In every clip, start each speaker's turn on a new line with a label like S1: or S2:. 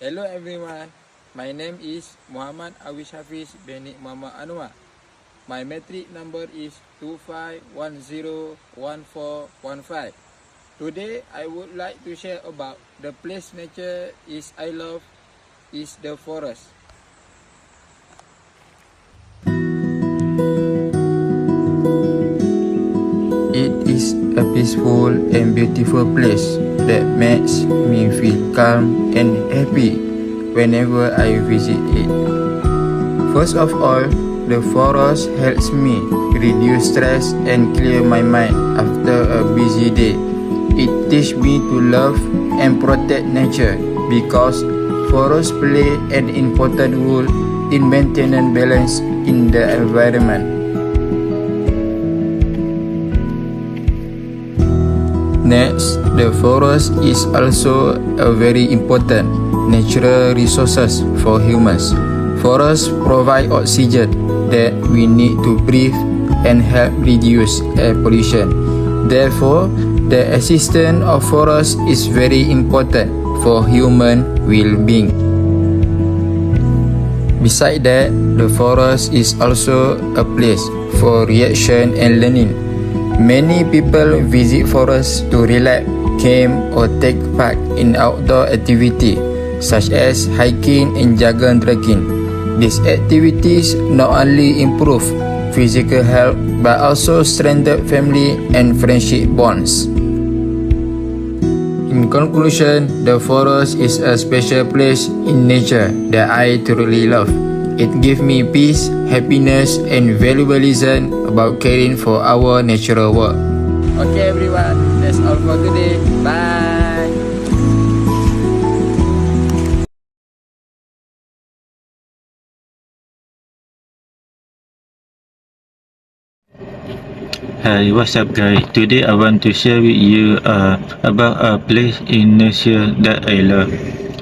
S1: Hello everyone, my name is Muhammad Awish Hafiz bin Muhammad Anwar. My metric number is 25101415. Today I would like to share about the place nature is I love is the forest. It is a peaceful and beautiful place that makes me feel calm and happy whenever I visit it. First of all, the forest helps me reduce stress and clear my mind after a busy day. It teaches me to love and protect nature because forests play an important role in maintaining balance in the environment. Next, the forest is also a very important natural resources for humans. Forests provide oxygen that we need to breathe and help reduce air pollution. Therefore, the existence of forests is very important for human well-being. Besides that, the forest is also a place for reaction and learning. Many people visit forests to relax, camp or take part in outdoor activity such as hiking and jungle trekking. These activities not only improve physical health but also strengthen family and friendship bonds. In conclusion, the forest is a special place in nature that I truly love. It gives me peace, happiness, and valuable lesson about caring for our natural world. Okay everyone, that's all for today. Bye!
S2: Hi, what's up guys? Today I want to share with you about a place in nature that I love,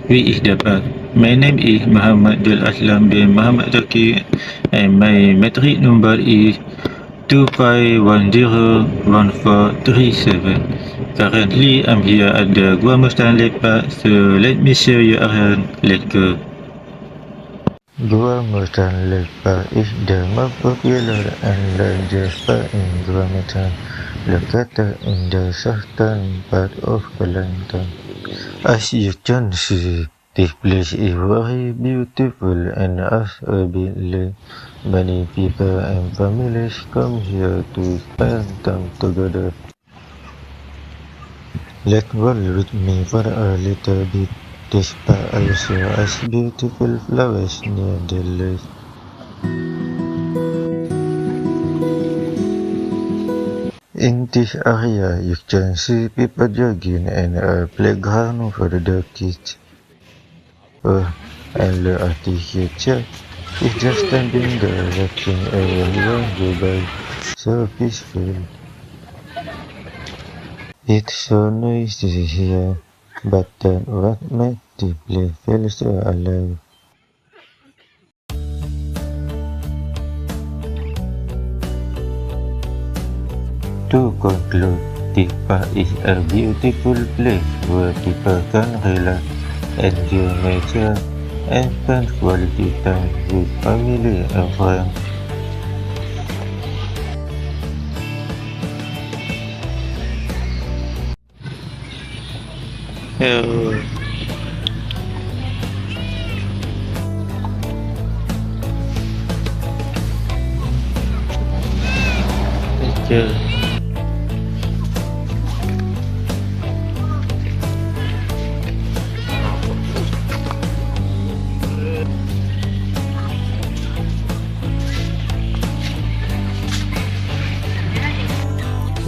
S2: which is the park. My name is Muhammad Dul Aslam bin Muhammad Zaki and my metric number is 25101437. Currently I'm here at the Gua Mustang Park, so let me show you around. Let's go.
S3: Guatemala Park is the most popular and largest park in Guatemala, located in the southern part of Kelantan. As you can see, this place is very beautiful and has a big lake. Many people and families come here to spend time together. Let's walk with me for a little bit. This park also has beautiful flowers near the lake. In this area, you can see people jogging and a playground for the kids. Oh, and look at this cat. It's just standing there watching everyone go by. So peaceful. It's so noisy here, but that's what makes the place feel so alive. To conclude, this park is a beautiful place where people can relax, enjoy nature, and spend quality time with family and friends.
S2: Hello. Thank you.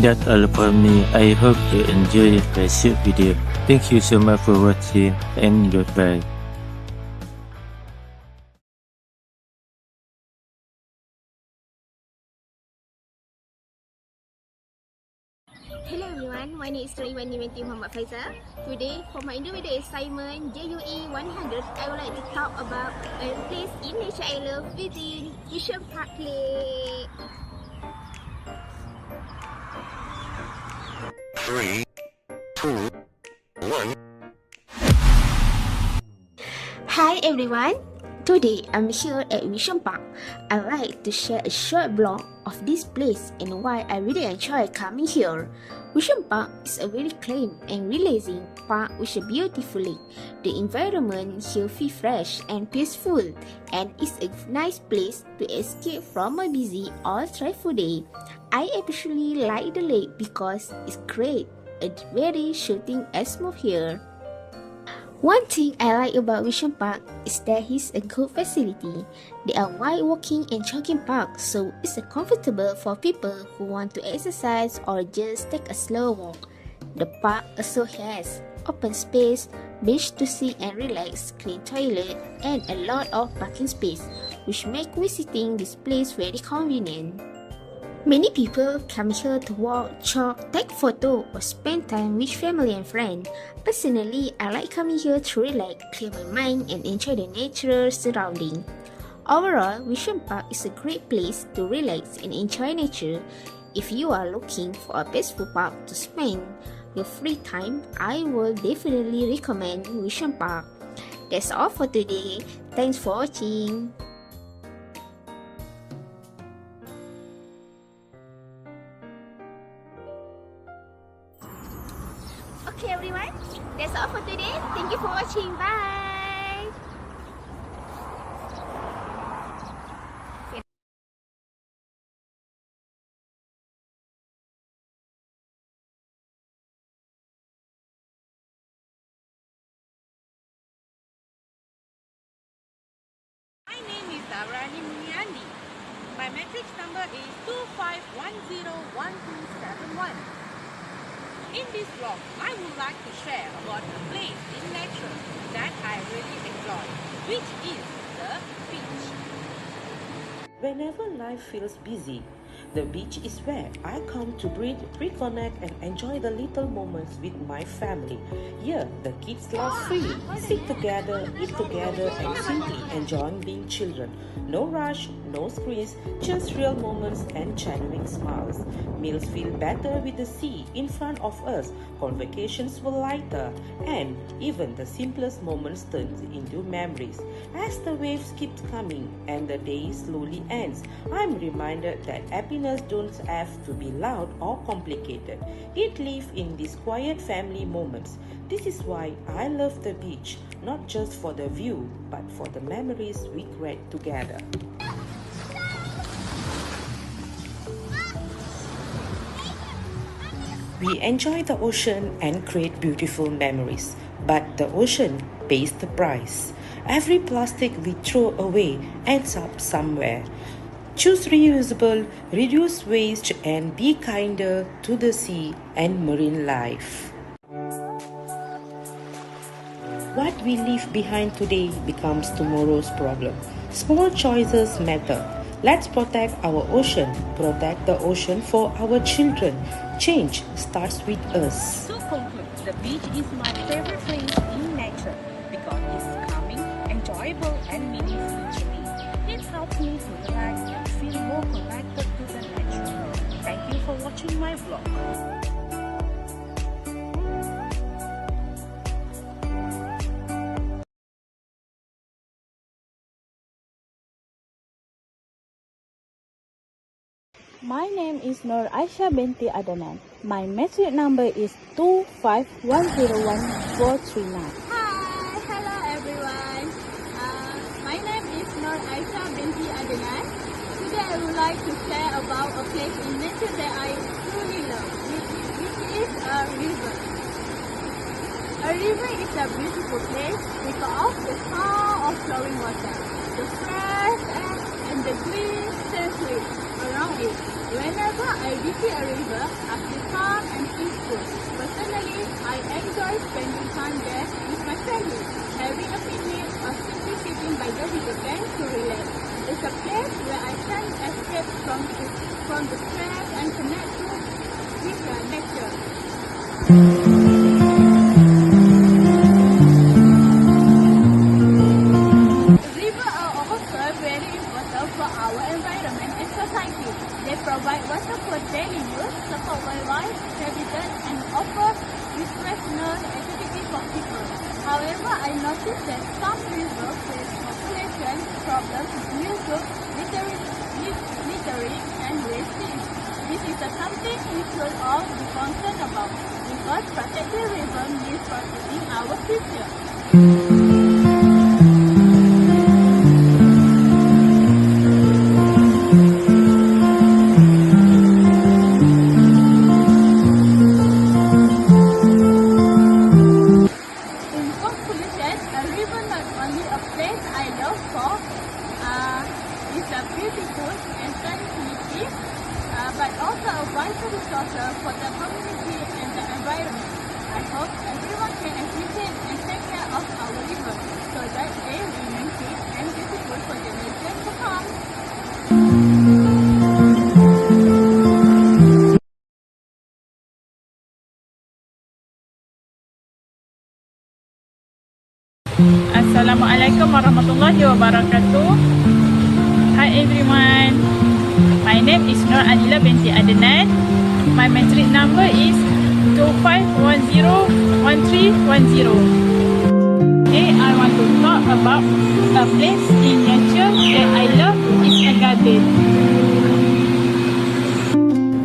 S2: That's all for me. I hope you enjoyed the short video. Thank you so much for watching and goodbye.
S4: Hello everyone, my name is Teriwani binti Muhammad Faizal. Today, for my Andromeda assignment JUE 100, I would like to talk about a place in nature I love within Yishun Park Lake.
S5: 3, 2, 1.
S4: everyone, today I'm here at Vision Park. I'd like to share a short blog of this place and why I really enjoy coming here. Vision Park is a very clean and relaxing park with a beautiful lake. The environment here feels fresh and peaceful, and it's a nice place to escape from a busy or stressful day. I especially like the lake because it's great, a very shooting atmosphere. One thing I like about Vision Park is that it's a good facility. There are wide walking and jogging parks, so it's comfortable for people who want to exercise or just take a slow walk. The park also has open space, beach to sit and relax, clean toilet, and a lot of parking space, which make visiting this place very convenient. Many people come here to walk, jog, take photo, or spend time with family and friends. Personally, I like coming here to relax, clear my mind, and enjoy the natural surrounding. Overall, Vision Park is a great place to relax and enjoy nature. If you are looking for a peaceful park to spend your free time, I will definitely recommend Vision Park. That's all for today. Thanks for watching. Okay everyone, that's all for today. Thank you for watching. Bye.
S5: My name is Avrani Muniandi. My matrix number is 25101271. In this vlog, I would like to share about a place in nature that I really enjoy, which is the beach. Whenever life feels busy, the beach is where I come to breathe, reconnect, and enjoy the little moments with my family. Here, the kids laugh freely, sit together, eat together, and simply enjoying being children. No rush, no screens, just real moments and genuine smiles. Meals feel better with the sea in front of us. Convocations were lighter, and even the simplest moments turn into memories. As the waves keep coming and the day slowly ends, I'm reminded that happiness don't have to be loud or complicated. It lives in these quiet family moments. This is why I love the beach, not just for the view, but for the memories we create together. We enjoy the ocean and create beautiful memories, but the ocean pays the price. Every plastic we throw away ends up somewhere. Choose reusable, reduce waste, and be kinder to the sea and marine life. What we leave behind today becomes tomorrow's problem. Small choices matter. Let's protect our ocean, protect the ocean for our children. Change starts with us. To conclude, the beach is my favorite place in nature because it's calming, enjoyable, and meaningful to me. It helps me to relax and feel more connected to the nature. Thank you for watching my vlog.
S6: My name is Nur Aisha binti Adnan. My matric number is 2510139.
S7: Hi, hello everyone. My name is Nur Aisha binti Adnan. Today I would like to share about a place in nature that I truly love, which is a river. A river is a beautiful place because of the sound of flowing water, the fresh air, and the green scenery around it. Whenever I visit a river, I feel calm and peaceful. Personally, I enjoy spending time there with my family, having a picnic or simply sitting by the river bank to relax. It's a place where I can escape from the stress and connect with nature. Rivers are also very important for our environment and society. They provide water for daily use, support wildlife habitat, and offer recreational activities for people. However, I noticed that some rivers face some YouTube littering and wasting. This is something we should all be concerned about because protecting river means protecting our future. It's a beautiful and tranquility, but also a vital resource for the community and the environment. I hope everyone can appreciate and take care of our river so that they remain safe and beautiful for generations to come.
S6: Assalamualaikum warahmatullahi wabarakatuh. Hi everyone. My name is Nur Adila binti Adnan. My metric number is 25101310. Today I want to talk about a place in nature that I love. It's a garden.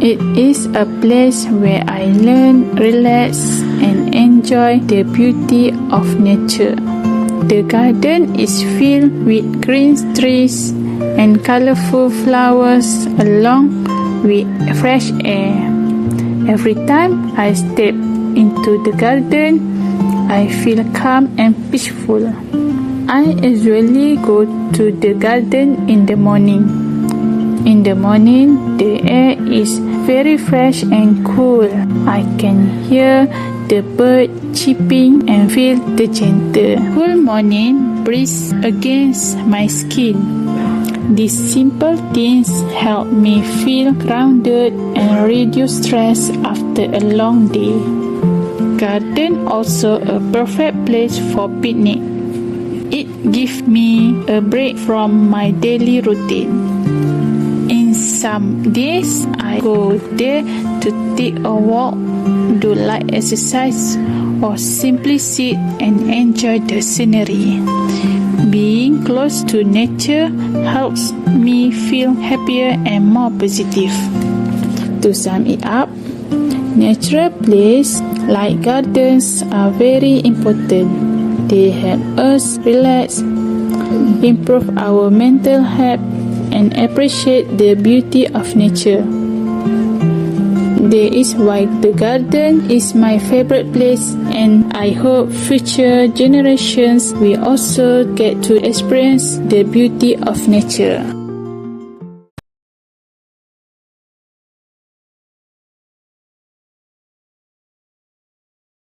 S6: It is a place where I learn, relax and enjoy the beauty of nature. The garden is filled with green trees and colorful flowers along with fresh air. Every time I step into the garden, I feel calm and peaceful. I usually go to the garden in the morning. In the morning, the air is very fresh and cool. I can hear the bird chirping and feel the gentle cool morning breeze against my skin. These simple things help me feel grounded and reduce stress after a long day. Garden also a perfect place for picnic. It gives me a break from my daily routine. In some days, I go there to take a walk, do light exercise, or simply sit and enjoy the scenery. Being close to nature helps me feel happier and more positive. To sum it up, natural places like gardens are very important. They help us relax, improve our mental health, and appreciate the beauty of nature. That is why the garden is my favorite place, and I hope future generations will also get to experience the beauty of nature.